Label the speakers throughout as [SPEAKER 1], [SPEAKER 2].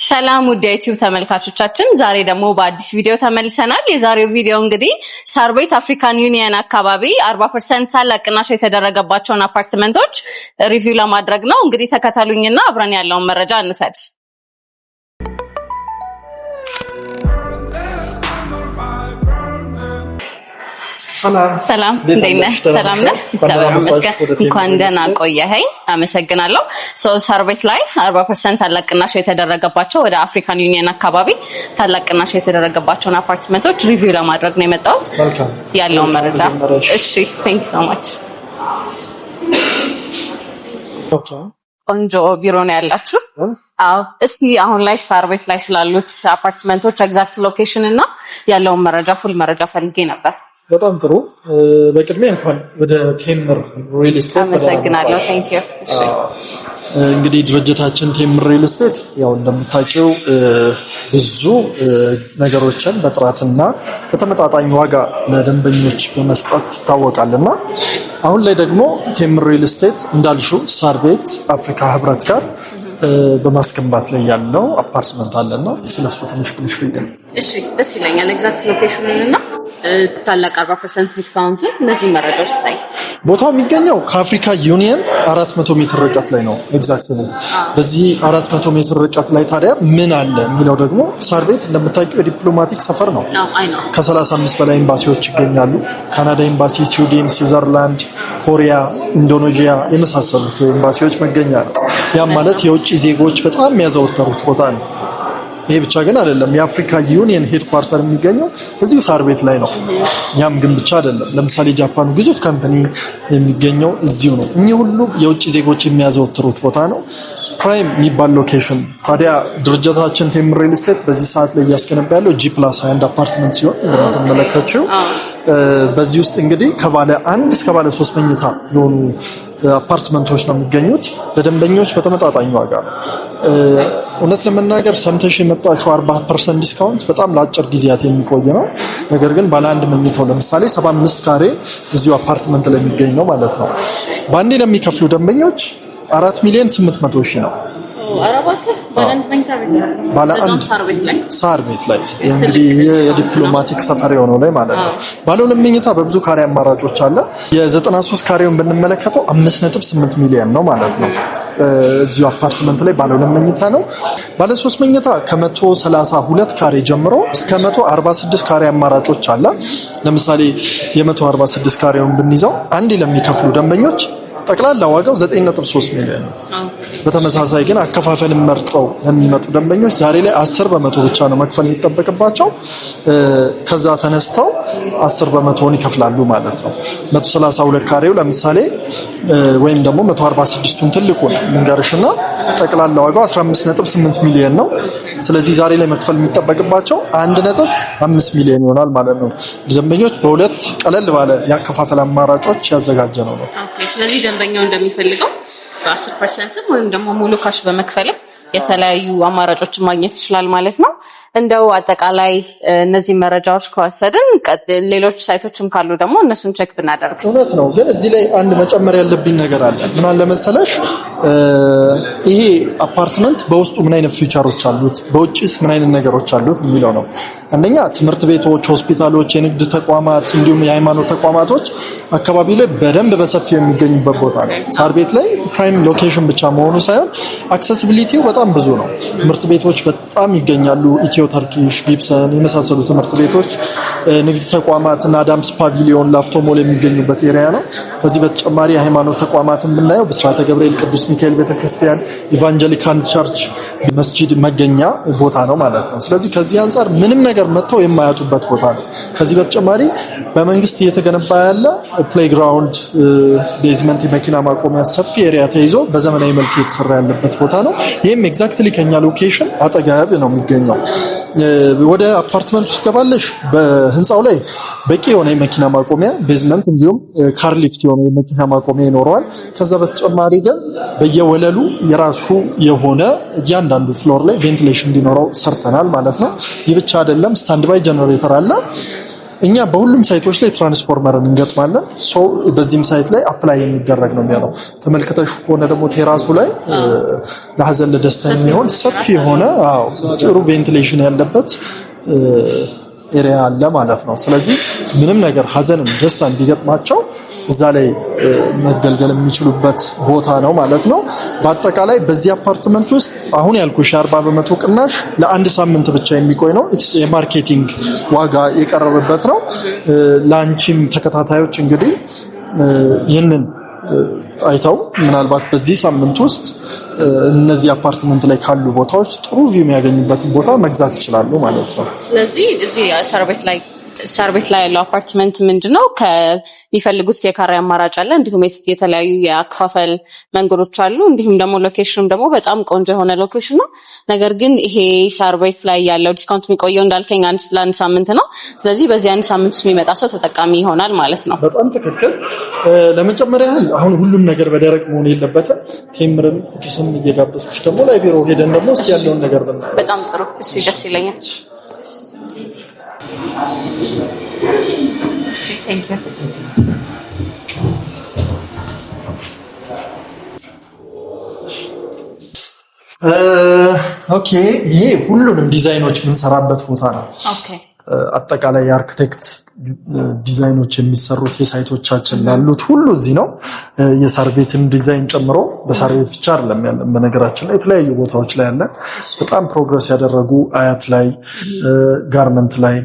[SPEAKER 1] ሰላም ውድ የዩቲዩብ ተመልካቾቻችን ዛሬ ደግሞ በአዲስ ቪዲዮ ተመልሰናል። የዛሬው ቪዲዮ እንግዲህ ሳርቤት አፍሪካን ዩኒየን አካባቢ 40% ታላቅ ቅናሽ የተደረገባቸውን አፓርትመንቶች ሪቪው ለማድረግ ነው። እንግዲህ ተከታተሉኝና አብረን ያለውን መረጃ እንሰድ። ሰላም እንደኛ ሰላም ነህ? እግዚአብሔር ይመስገን። እንኳን ደህና ቆየኸኝ። አመሰግናለሁ። ሳርቤት ላይ 40% ታላቅ ቅናሽ የተደረገባቸው ወደ አፍሪካን ዩኒየን አካባቢ ታላቅ ቅናሽ የተደረገባቸውን አፓርትመንቶች ሪቪው ለማድረግ ነው የመጣሁት። ያለውን መረጃ እሺ፣ ቴንክ ዩ ሶ ማች። ቆንጆ ቢሮ ነው ያላችሁ። አዎ፣ እስቲ አሁን ላይ ሳርቤት ላይ ስላሉት አፓርትመንቶች ኤግዛክት ሎኬሽን እና ያለውን መረጃ ፉል መረጃ ፈልጌ ነበር።
[SPEAKER 2] በጣም ጥሩ። በቅድሚያ እንኳን ወደ ቴምር ሪል ስቴት
[SPEAKER 1] አመሰግናለሁ። ቴንክ ዩ። እሺ፣
[SPEAKER 2] እንግዲህ ድርጅታችን ቴምር ሪል ስቴት ያው እንደምታውቂው ብዙ ነገሮችን በጥራትና በተመጣጣኝ ዋጋ ለደንበኞች በመስጠት ይታወቃልና አሁን ላይ ደግሞ ቴምር ሪል ስቴት እንዳልሽው ሳርቤት አፍሪካ ህብረት ጋር በማስገንባት ላይ ያለው አፓርትመንት አለና ስለሱ ትንሽ ብልሽ ብዬ ነው።
[SPEAKER 1] እሺ፣ ደስ ይለኛል። ኤግዛክት ሎኬሽኑን እና ታላቅ 40% ዲስካውንት እነዚህ መረጃዎች ላይ
[SPEAKER 2] ቦታው የሚገኘው ከአፍሪካ ዩኒየን 400 ሜትር ርቀት ላይ ነው። ኤግዛክት ነው። በዚህ 400 ሜትር ርቀት ላይ ታዲያ ምን አለ የሚለው ደግሞ ሳርቤት እንደምታውቂው የዲፕሎማቲክ ሰፈር ነው። ከ35 በላይ ኤምባሲዎች ይገኛሉ። ካናዳ ኤምባሲ፣ ስዊድን፣ ስዊዘርላንድ፣ ኮሪያ፣ ኢንዶኔዥያ የመሳሰሉት ኤምባሲዎች መገኛ ነው። ያም ማለት የውጭ ዜጎች በጣም የሚያዘወተሩት ቦታ ነው። ይሄ ብቻ ግን አይደለም። የአፍሪካ ዩኒየን ሄድኳርተር የሚገኘው እዚሁ ሳርቤት ላይ ነው። ያም ግን ብቻ አይደለም። ለምሳሌ ጃፓኑ ግዙፍ ካምፓኒ የሚገኘው እዚሁ ነው። እኚህ ሁሉ የውጭ ዜጎች የሚያዘወትሩት ቦታ ነው። ፕራይም የሚባል ሎኬሽን። ታዲያ ድርጅታችን ቴምር ሪል ስቴት በዚህ ሰዓት ላይ እያስገነባ ያለው G+21 አፓርትመንት ሲሆን እንደምትመለከቱው በዚህ ውስጥ እንግዲህ ከባለ 1 እስከ ባለ 3 መኝታ የሆኑ አፓርትመንቶች ነው የሚገኙት ለደንበኞች በተመጣጣኝ ዋጋ። እውነት ለመናገር ሰምተሽ የመጣችው 40% ዲስካውንት በጣም ለአጭር ጊዜያት የሚቆይ ነው። ነገር ግን ባለ 1 መኝታው ለምሳሌ 75 ካሬ እዚሁ አፓርትመንት ላይ የሚገኝ ነው ማለት ነው። ባንዴ ለሚከፍሉ ደንበኞች 4,800,000 ነው። ባለ አንድ ሳርቤት ላይ እንግዲህ የዲፕሎማቲክ ሰፈር የሆነው ላይ ማለት ነው። ባለ 2 መኝታ በብዙ ካሬ አማራጮች አለ። የ93 ካሬውን ብንመለከተው 5.8 ሚሊዮን ነው ማለት ነው። እዚሁ አፓርትመንት ላይ ባለ 2 መኝታ ነው። ባለ 3 መኝታ ከ132 ካሬ ጀምሮ እስከ 146 ካሬ አማራጮች አለ። ለምሳሌ የ146 ካሬውን ብንይዘው አንድ ለሚከፍሉ ደንበኞች ጠቅላላ ዋጋው 9.3 ሚሊዮን ነው። በተመሳሳይ ግን አከፋፈልን መርጠው የሚመጡ ደንበኞች ዛሬ ላይ 10% ብቻ ነው መክፈል የሚጠበቅባቸው። ከዛ ተነስተው 10% ይከፍላሉ ማለት ነው። 132 ካሬው ለምሳሌ ወይም ደግሞ 146ቱን ትልቁን ልንገርሽና ጠቅላላ ዋጋው 15.8 ሚሊዮን ነው። ስለዚህ ዛሬ ላይ መክፈል የሚጠበቅባቸው 1.5 ሚሊዮን ይሆናል ማለት ነው። ደንበኞች በሁለት ቀለል ባለ ያከፋፈል አማራጮች ያዘጋጀ ነው።
[SPEAKER 1] ኦኬ። ስለዚህ ደንበኛው እንደሚፈልገው በ10% ወይም ደግሞ ሙሉ ካሽ በመክፈልም የተለያዩ አማራጮችን ማግኘት ይችላል ማለት ነው። እንደው አጠቃላይ እነዚህ መረጃዎች ከወሰድን ሌሎች ሳይቶችም ካሉ ደግሞ እነሱን ቼክ ብናደርግ
[SPEAKER 2] እውነት ነው። ግን እዚህ ላይ አንድ መጨመር ያለብኝ ነገር አለ። ምን አለ መሰለሽ፣ ይሄ አፓርትመንት በውስጡ ምን አይነት ፊቸሮች አሉት፣ በውጭስ ምን አይነት ነገሮች አሉት የሚለው ነው። አንደኛ ትምህርት ቤቶች፣ ሆስፒታሎች፣ የንግድ ተቋማት እንዲሁም የሃይማኖት ተቋማቶች አካባቢ ላይ በደንብ በሰፊው የሚገኙበት ቦታ ነው። ሳርቤት ላይ ፕራይም ሎኬሽን ብቻ መሆኑ ሳይሆን አክሰሲቢሊቲው በጣም ብዙ ነው። ትምህርት ቤቶች በጣም ይገኛሉ። ኢትዮ ተርኪሽ፣ ጊብሰን የመሳሰሉ ትምህርት ቤቶች፣ ንግድ ተቋማት እና አዳምስ ፓቪሊዮን፣ ላፍቶ ሞል የሚገኙበት ኤሪያ ነው። ከዚህ በተጨማሪ የሃይማኖት ተቋማትን ብናየው ብስራተ ገብርኤል፣ ቅዱስ ሚካኤል ቤተክርስቲያን፣ ኢቫንጀሊካል ቸርች መስጂድ መገኛ ቦታ ነው ማለት ነው። ስለዚህ ከዚህ አንጻር ምንም ነገር መጥተው የማያጡበት ቦታ ነው። ከዚህ በተጨማሪ በመንግስት እየተገነባ ያለ ፕሌይግራውንድ፣ ቤዝመንት፣ የመኪና ማቆሚያ ሰፊ ኤሪያ ተይዞ በዘመናዊ መልክ የተሰራ ያለበት ቦታ ነው። ይህም ኤግዛክትሊ ከኛ ሎኬሽን አጠገብ ነው የሚገኘው። ወደ አፓርትመንት ውስጥ ገባለሽ፣ በህንፃው ላይ በቂ የሆነ የመኪና ማቆሚያ ቤዝመንት፣ እንዲሁም ካር ሊፍት የሆነ የመኪና ማቆሚያ ይኖረዋል። ከዛ በተጨማሪ ግን በየወለሉ የራሱ የሆነ እያንዳንዱ ፍሎር ላይ ቬንቲሌሽን እንዲኖረው ሰርተናል ማለት ነው። ይህ ብቻ አይደለም፣ ስታንድ ባይ ጀነሬተር አለ። እኛ በሁሉም ሳይቶች ላይ ትራንስፎርመርን እንገጥማለን። ሶ በዚህም ሳይት ላይ አፕላይ የሚደረግ ነው የሚሆነው። ተመልክተሽ ከሆነ ደግሞ ቴራሱ ላይ ለሀዘን ለደስታ የሚሆን ሰፊ የሆነ ጥሩ ቬንቲሌሽን ያለበት ኤሪያ አለ ማለት ነው። ስለዚህ ምንም ነገር ሀዘንም ደስታን ቢገጥማቸው እዛ ላይ መገልገል የሚችሉበት ቦታ ነው ማለት ነው። በአጠቃላይ በዚህ አፓርትመንት ውስጥ አሁን ያልኩሽ 40% ቅናሽ ለአንድ ሳምንት ብቻ የሚቆይ ነው። የማርኬቲንግ ዋጋ የቀረበበት ነው። ላንቺም ተከታታዮች እንግዲህ ይህንን አይተው ምናልባት በዚህ ሳምንት ውስጥ እነዚህ አፓርትመንት ላይ ካሉ ቦታዎች ጥሩ ቪው የሚያገኙበትን ቦታ መግዛት ይችላሉ ማለት ነው።
[SPEAKER 1] ስለዚህ እዚህ ሳር ቤት ላይ ያለው አፓርትመንት ምንድነው ከሚፈልጉት የካሬ አማራጭ አለ። እንዲሁም የተለያዩ የአከፋፈል መንገዶች አሉ። እንዲሁም ደግሞ ሎኬሽኑም ደግሞ በጣም ቆንጆ የሆነ ሎኬሽን ነው። ነገር ግን ይሄ ሳር ቤት ላይ ያለው ዲስካውንት የሚቆየው እንዳልከኝ ለአንድ ሳምንት ነው። ስለዚህ በዚህ አንድ ሳምንት ውስጥ የሚመጣ ሰው ተጠቃሚ ይሆናል ማለት ነው።
[SPEAKER 2] በጣም ትክክል። ለመጨመሪያ ያህል አሁን ሁሉም ነገር በደረቅ መሆን የለበትም። ቴምርም ኩኪስም እየጋበዝኩሽ ደግሞ ላይ ቢሮ ሄደን ደግሞ እስኪ ያለውን ነገር ብናይ
[SPEAKER 1] በጣም ጥሩ። እሺ ደስ ይለኛል። Thank you.
[SPEAKER 2] ኦኬ ይሄ ሁሉንም ዲዛይኖች የምንሰራበት ቦታ ነው።
[SPEAKER 1] ኦኬ
[SPEAKER 2] አጠቃላይ የአርክቴክት ዲዛይኖች የሚሰሩት የሳይቶቻችን ያሉት ሁሉ እዚህ ነው። የሳር ቤትን ዲዛይን ጨምሮ በሳር ቤት ብቻ አይደለም ያለን፣ በነገራችን ላይ የተለያዩ ቦታዎች ላይ ያለን በጣም ፕሮግረስ ያደረጉ አያት ላይ፣ ጋርመንት ላይ፣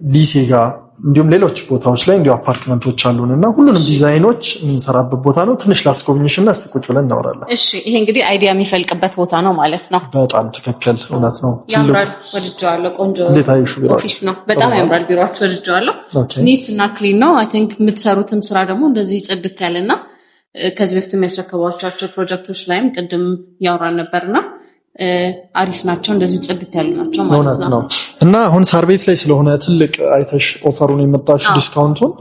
[SPEAKER 2] ሊሴ ጋር እንዲሁም ሌሎች ቦታዎች ላይ እንዲሁ አፓርትመንቶች አሉንና ሁሉንም ዲዛይኖች የምንሰራበት ቦታ ነው። ትንሽ ላስጎብኝሽና እስኪ ቁጭ ብለን እናወራለን።
[SPEAKER 1] እሺ ይሄ እንግዲህ አይዲያ የሚፈልቅበት ቦታ ነው ማለት ነው።
[SPEAKER 2] በጣም ትክክል፣ እውነት ነው።
[SPEAKER 1] ያምራል፣ ወድጄዋለሁ። ቆንጆ ኦፊስ ነው። በጣም ያምራል። ቢሮአችሁ ወድጄዋለሁ። ኒት እና ክሊን ነው። አይ ቲንክ የምትሰሩትም ስራ ደግሞ እንደዚህ ጽድት ያለና ከዚህ በፊት የሚያስረከቧቸው ፕሮጀክቶች ላይም ቅድም ያወራን ነበርና አሪፍ ናቸው። እንደዚህ ጽድት ያሉ ናቸው ማለት ነው።
[SPEAKER 2] እና አሁን ሳር ቤት ላይ ስለሆነ ትልቅ አይተሽ ኦፈሩን የመጣሽው ዲስካውንቱን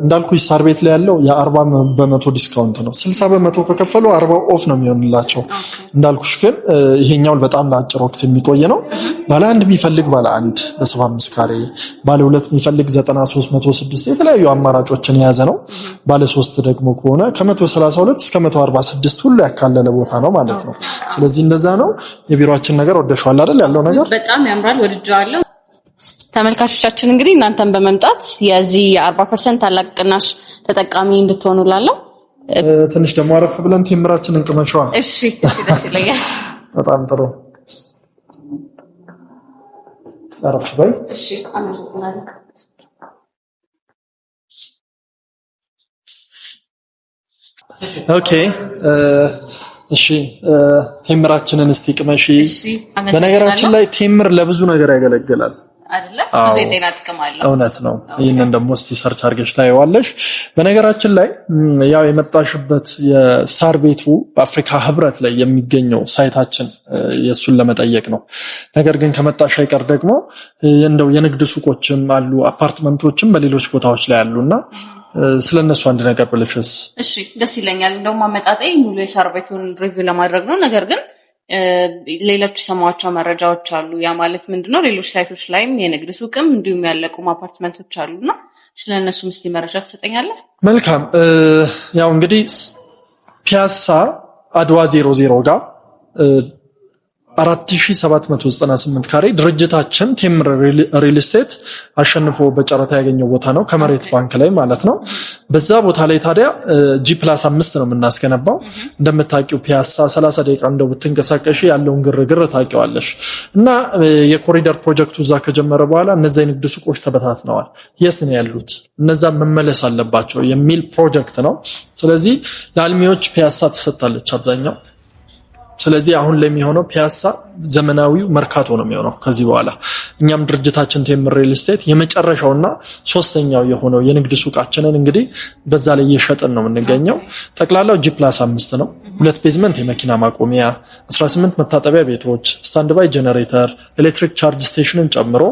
[SPEAKER 2] እንዳልኩሽ ሳር ቤት ላይ ያለው የ40% ዲስካውንት ነው። 60% ከከፈሉ 40 ኦፍ ነው የሚሆንላቸው። እንዳልኩሽ ግን ይሄኛው በጣም ለአጭር ወቅት የሚቆይ ነው። ባለ አንድ የሚፈልግ ባለ አንድ በ75 ካሬ፣ ባለ ሁለት የሚፈልግ 93 106 የተለያዩ አማራጮችን የያዘ ነው። ባለ 3 ደግሞ ከሆነ ከ132 እስከ 146 ሁሉ ያካለለ ቦታ ነው ማለት ነው። ስለዚህ እንደዛ ነው። የቢሮአችን ነገር ወደሽዋል አይደል? ያለው ነገር
[SPEAKER 1] በጣም ያምራል፣ ወድጄዋለሁ። ተመልካቾቻችን እንግዲህ እናንተን በመምጣት የዚህ የ40% ታላቅ ቅናሽ ተጠቃሚ እንድትሆኑ ላለው
[SPEAKER 2] ትንሽ ደግሞ አረፍ ብለን ቴምራችንን እንቅመሽዋ።
[SPEAKER 1] እሺ ደስ ይለኛል።
[SPEAKER 2] በጣም ጥሩ። አረፍ በይ።
[SPEAKER 1] እሺ አመሰግናለሁ።
[SPEAKER 2] ኦኬ እሺ ቴምራችንን እስቲ ቅመሺ። በነገራችን ላይ ቴምር ለብዙ ነገር ያገለግላል
[SPEAKER 1] አይደለ? ብዙ የጤና ጥቅም አለው።
[SPEAKER 2] እውነት ነው። ይሄንን ደግሞ እስቲ ሰርች አድርገሽ ታይዋለሽ። በነገራችን ላይ ያው የመጣሽበት የሳር ቤቱ በአፍሪካ ህብረት ላይ የሚገኘው ሳይታችን የሱን ለመጠየቅ ነው። ነገር ግን ከመጣሽ አይቀር ደግሞ እንደው የንግድ ሱቆችም አሉ፣ አፓርትመንቶችም በሌሎች ቦታዎች ላይ አሉና ስለነሱ አንድ ነገር ብለሽስ?
[SPEAKER 1] እሺ ደስ ይለኛል። እንደውም አመጣጤ ሙሉ የሳር ቤቱን ሪቪው ለማድረግ ነው። ነገር ግን ሌሎች ሰማዋቸው መረጃዎች አሉ። ያ ማለት ምንድነው? ሌሎች ሳይቶች ላይም የንግድ ሱቅም እንዲሁም ያለቁም አፓርትመንቶች አሉና ስለነሱ ምስቲ መረጃ ትሰጠኛለህ?
[SPEAKER 2] መልካም። ያው እንግዲህ ፒያሳ አድዋ 00 ጋር 4798 ካሬ ድርጅታችን ቴምር ሪል ስቴት አሸንፎ በጨረታ ያገኘው ቦታ ነው፣ ከመሬት ባንክ ላይ ማለት ነው። በዛ ቦታ ላይ ታዲያ G+5 ነው የምናስገነባው። እንደምታውቂው ፒያሳ 30 ደቂቃ እንደው ብትንቀሳቀሺ ያለውን ግርግር ታውቂዋለሽ። እና የኮሪደር ፕሮጀክቱ እዛ ከጀመረ በኋላ እነዛ የንግድ ሱቆች ተበታትነዋል። የት ነው ያሉት? እነዛ መመለስ አለባቸው የሚል ፕሮጀክት ነው። ስለዚህ ለአልሚዎች ፒያሳ ተሰጥታለች አብዛኛው። ስለዚህ አሁን ላይ የሚሆነው ፒያሳ ዘመናዊው መርካቶ ነው የሚሆነው ከዚህ በኋላ። እኛም ድርጅታችን ቴምር ሪል ስቴት የመጨረሻውና ሶስተኛው የሆነው የንግድ ሱቃችንን እንግዲህ በዛ ላይ እየሸጥን ነው የምንገኘው። ጠቅላላው G+5 ነው። 2 ቤዝመንት የመኪና ማቆሚያ፣ 18 መታጠቢያ ቤቶች፣ ስታንድ ባይ ጄነሬተር፣ ኤሌክትሪክ ቻርጅ ስቴሽንን ጨምሮ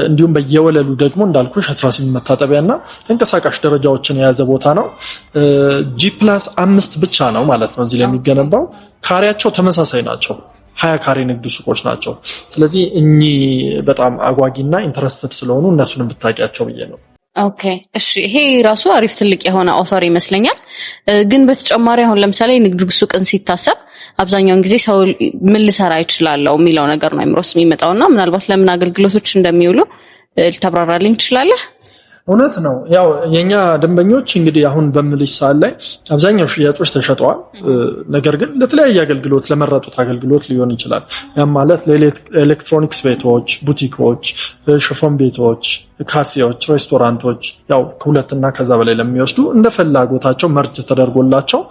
[SPEAKER 2] እንዲሁም በየወለሉ ደግሞ እንዳልኩሽ 18 መታጠቢያና ተንቀሳቃሽ ደረጃዎችን የያዘ ቦታ ነው። G+5 ብቻ ነው ማለት ነው እዚህ ላይ የሚገነባው። ካሬያቸው ተመሳሳይ ናቸው። 20 ካሬ ንግድ ሱቆች ናቸው። ስለዚህ እኚህ በጣም አጓጊና ኢንተረስትድ ስለሆኑ እነሱንም ብታውቂያቸው ብዬ ነው።
[SPEAKER 1] ኦኬ እሺ ይሄ ራሱ አሪፍ ትልቅ የሆነ ኦፈር ይመስለኛል። ግን በተጨማሪ አሁን ለምሳሌ ንግድ ሱቅን ሲታሰብ አብዛኛውን ጊዜ ሰው ምን ልሰራ ይችላልው የሚለው ነገር ነው አይምሮስ የሚመጣውና ምናልባት ለምን አገልግሎቶች እንደሚውሉ ልታብራራልኝ ትችላለህ?
[SPEAKER 2] እውነት ነው። ያው የኛ ደንበኞች እንግዲህ አሁን በምልሽ ሰዓት ላይ አብዛኛው ሽያጮች ተሸጠዋል። ነገር ግን ለተለያየ አገልግሎት ለመረጡት አገልግሎት ሊሆን ይችላል። ያም ማለት ለኤሌክትሮኒክስ ቤቶች፣ ቡቲኮች፣ ሽፎን ቤቶች፣ ካፌዎች፣ ሬስቶራንቶች ያው ከሁለትና ከዛ በላይ ለሚወስዱ እንደ ፍላጎታቸው መርጅ ተደርጎላቸው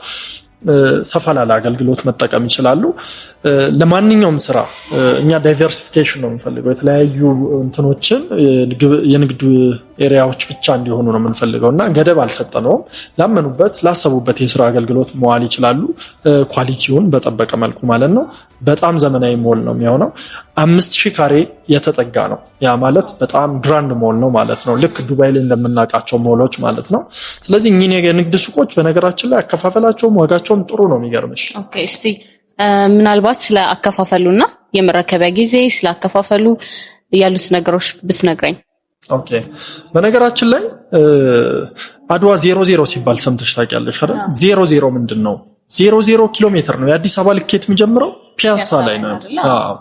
[SPEAKER 2] ሰፋ ላለ አገልግሎት መጠቀም ይችላሉ። ለማንኛውም ስራ እኛ ዳይቨርሲፊኬሽን ነው የምንፈልገው። የተለያዩ እንትኖችን የንግድ ኤሪያዎች ብቻ እንዲሆኑ ነው የምንፈልገውና ገደብ አልሰጠነውም። ላመኑበት ላሰቡበት የስራ አገልግሎት መዋል ይችላሉ። ኳሊቲውን በጠበቀ መልኩ ማለት ነው። በጣም ዘመናዊ ሞል ነው የሚሆነው። 5000 ካሬ የተጠጋ ነው። ያ ማለት በጣም ግራንድ ሞል ነው ማለት ነው። ልክ ዱባይ ላይ እንደምናውቃቸው ሞሎች ማለት ነው። ስለዚህ እኚህ የንግድ ሱቆች በነገራችን ላይ አከፋፈላቸውም ዋጋቸውም ጥሩ ነው የሚገርምሽ።
[SPEAKER 1] ኦኬ እስቲ ምናልባት ስለ አከፋፈሉና የመረከቢያ ጊዜ ስለ አከፋፈሉ ያሉት ነገሮች ብትነግረኝ።
[SPEAKER 2] ኦኬ በነገራችን ላይ አድዋ 00 ሲባል ሰምተሽ ታውቂያለሽ አይደል? 00 ምንድነው? 00 ኪሎ ሜትር ነው የአዲስ አበባ ልኬት የሚጀምረው ፒያሳ ላይ ነው።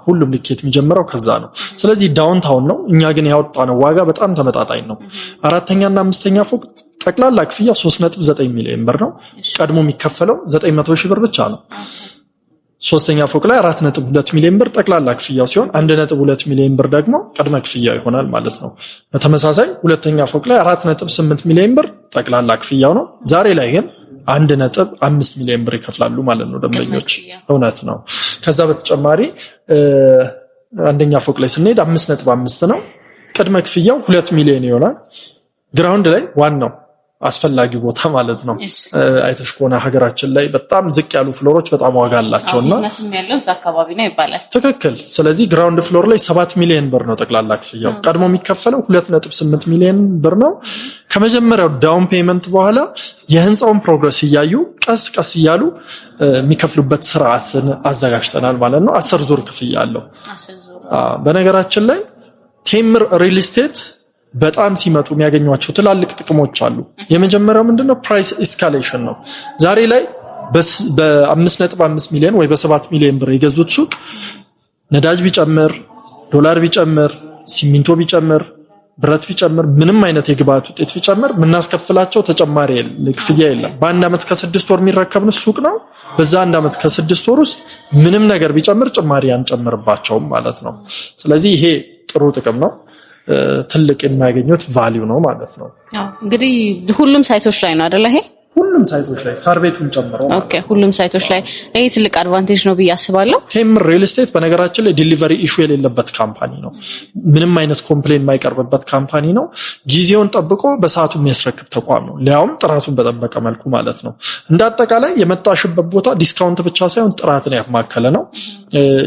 [SPEAKER 2] ሁሉም ልኬት የሚጀምረው ከዛ ነው። ስለዚህ ዳውንታውን ነው። እኛ ግን ያወጣነው ዋጋ በጣም ተመጣጣኝ ነው። አራተኛና አምስተኛ ፎቅ ጠቅላላ ክፍያ 3.9 ሚሊዮን ብር ነው። ቀድሞ የሚከፈለው 900 ሺህ ብር ብቻ ነው። ሶስተኛ ፎቅ ላይ 4.2 ሚሊዮን ብር ጠቅላላ ክፍያው ሲሆን 1.2 ሚሊዮን ብር ደግሞ ቅድመ ክፍያው ይሆናል ማለት ነው። በተመሳሳይ ሁለተኛ ፎቅ ላይ 4.8 ሚሊዮን ብር ጠቅላላ ክፍያው ነው። ዛሬ ላይ ግን 1.5 ሚሊዮን ብር ይከፍላሉ ማለት ነው ደንበኞች። እውነት ነው። ከዛ በተጨማሪ አንደኛ ፎቅ ላይ ስንሄድ 5.5 ነው። ቅድመ ክፍያው 2 ሚሊዮን ይሆናል። ግራውንድ ላይ ዋናው አስፈላጊ ቦታ ማለት ነው። አይተሽ ከሆነ ሀገራችን ላይ በጣም ዝቅ ያሉ ፍሎሮች በጣም ዋጋ አላቸውና
[SPEAKER 1] ቢዝነስም ያለው እዛ አካባቢ ነው ይባላል።
[SPEAKER 2] ትክክል። ስለዚህ ግራውንድ ፍሎር ላይ 7 ሚሊዮን ብር ነው ጠቅላላ ክፍያው። ቀድሞ የሚከፈለው 2.8 ሚሊዮን ብር ነው። ከመጀመሪያው ዳውን ፔመንት በኋላ የህንጻውን ፕሮግረስ እያዩ ቀስ ቀስ እያሉ የሚከፍሉበት ስርዓትን አዘጋጅተናል ማለት ነው። 10 ዙር ክፍያ አለው። በነገራችን ላይ ቴምር ሪል ስቴት በጣም ሲመጡ የሚያገኟቸው ትላልቅ ጥቅሞች አሉ። የመጀመሪያው ምንድነው? ፕራይስ ኤስካሌሽን ነው። ዛሬ ላይ በ5.5 ሚሊዮን ወይ በ7 ሚሊዮን ብር የገዙት ሱቅ ነዳጅ ቢጨምር፣ ዶላር ቢጨምር፣ ሲሚንቶ ቢጨምር፣ ብረት ቢጨምር፣ ምንም አይነት የግብአት ውጤት ቢጨምር ምናስከፍላቸው ተጨማሪ ክፍያ የለም። በአንድ አመት ከ6 ወር የሚረከብን ሱቅ ነው። በዛ አንድ አመት ከ6 ወር ውስጥ ምንም ነገር ቢጨምር ጭማሪ አንጨምርባቸውም ማለት ነው። ስለዚህ ይሄ ጥሩ ጥቅም ነው። ትልቅ የሚያገኙት ቫልዩ ነው ማለት ነው።
[SPEAKER 1] እንግዲህ ሁሉም ሳይቶች ላይ ነው አይደል? ይሄ
[SPEAKER 2] ሁሉም ሳይቶች ላይ ሳር ቤቱን ጨምሮ ማለት ነው።
[SPEAKER 1] ኦኬ ሁሉም ሳይቶች ላይ ይሄ ትልቅ አድቫንቴጅ ነው ብዬ አስባለሁ።
[SPEAKER 2] ቴምር ሪል ስቴት በነገራችን ላይ ዲሊቨሪ ኢሹ የሌለበት ካምፓኒ ነው። ምንም አይነት ኮምፕሌን የማይቀርብበት ካምፓኒ ነው። ጊዜውን ጠብቆ በሰዓቱ የሚያስረክብ ተቋም ነው። ሊያውም ጥራቱን በጠበቀ መልኩ ማለት ነው። እንዳጠቃላይ የመጣሽበት ቦታ ዲስካውንት ብቻ ሳይሆን ጥራትን ያማከለ ነው።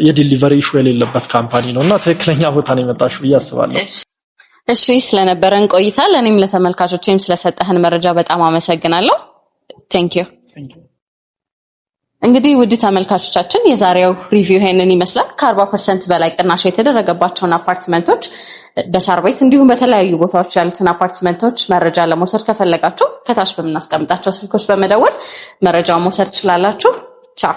[SPEAKER 2] የዲሊቨሪ ኢሹ የሌለበት ካምፓኒ ነውና ትክክለኛ ቦታ ነው የመጣሽው ብዬ አስባለሁ።
[SPEAKER 1] እሺ ስለነበረን ቆይታ ለኔም ለተመልካቾቼም ስለሰጠህን መረጃ በጣም አመሰግናለሁ። ቴንክ ዩ። እንግዲህ ውድ ተመልካቾቻችን የዛሬው ሪቪው ይሄንን ይመስላል። ከ40% በላይ ቅናሽ የተደረገባቸውን አፓርትመንቶች በሳር ቤት እንዲሁም በተለያዩ ቦታዎች ያሉትን አፓርትመንቶች መረጃ ለመውሰድ ከፈለጋችሁ ከታች በምናስቀምጣቸው ስልኮች በመደወል መረጃውን መውሰድ ትችላላችሁ። ቻው።